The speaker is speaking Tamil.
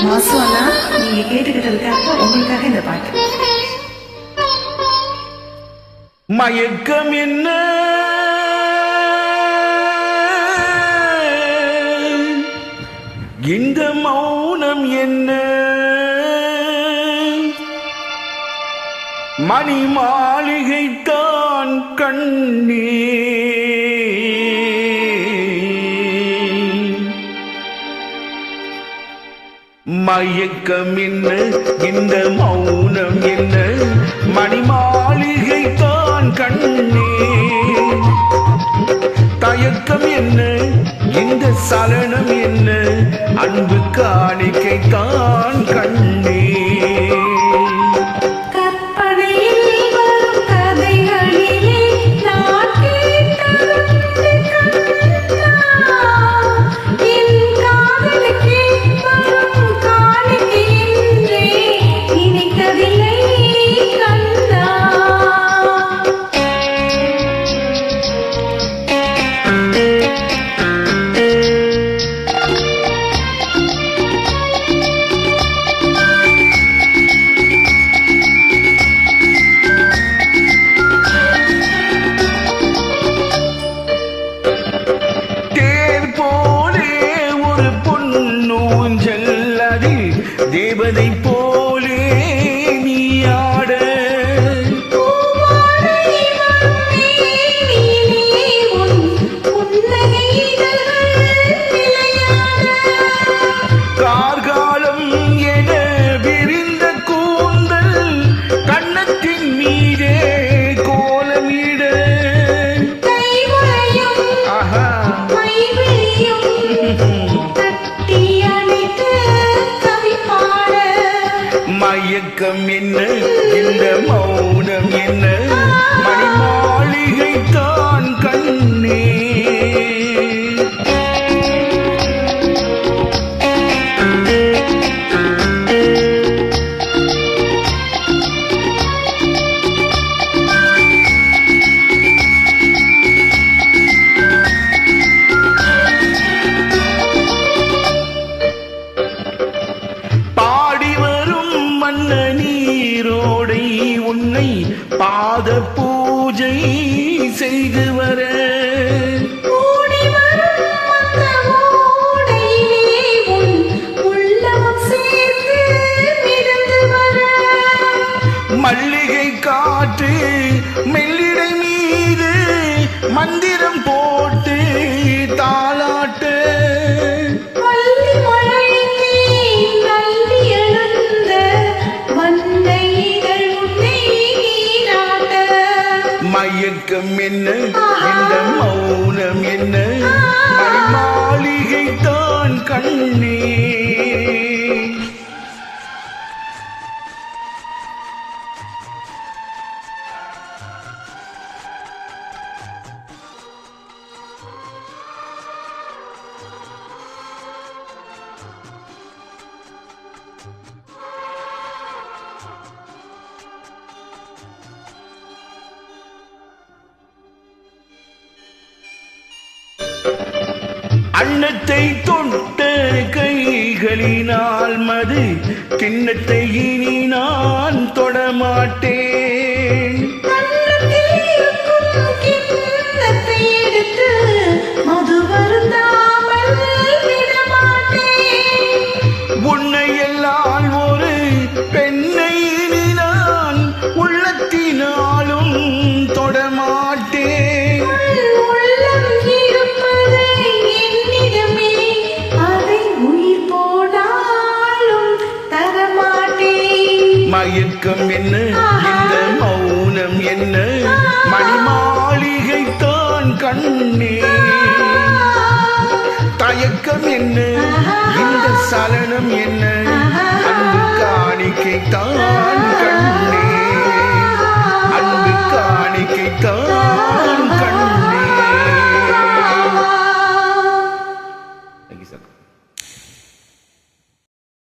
மாசுவனா நீங்க கேட்டுக்கிட்டதுக்காக உங்களுக்காக இந்த பாட்டு. மயக்கம் என்ன இந்த மௌனம் என்ன மணி மாளிகைத்தான் கண்ணே மயக்கம் என்ன இந்த மௌனம் என்ன மணி மாளிகைத்தான் கண்ணே தயக்கம் என்ன இந்த சலனம் என்ன அன்பு காணிக்கைத்தான் கண்ணே தேவதை போலே நீயாட கார்காலம் என விரிந்த கூந்தல் கண்ணத்தின் மீதே கோலமிட மயக்கம் என்ன இந்த மௌனம் என்ன மணி மாளிகைத்தான் கண்ணே நீரோடை உன்னை பாத பூஜை செய்து வர மல்லிகை காற்று மெல்லிடை மீது மந்திரம் போட்டு தாளாட்டு மயக்கம் என்ன இந்த மௌனம் என்ன மணி மாளிகைத்தான் கண்ணே அன்னத்தை தொட்ட கைகளினால் மது கிண்ணத்தை இனி நான் தொடமாட்டேன் உன்னை எல்லாம் ஒரு பெண்ணை இனி நான் உள்ளத்தினாலும் தொடமாட்டேன் மயக்கம் என்ன இந்த மௌனம் என்ன மணி மாளிகைத்தான் கண்ணே தயக்கம் என்ன இந்த சலனம் என்ன அன்பு காணிக்கைத்தான் கண்ணே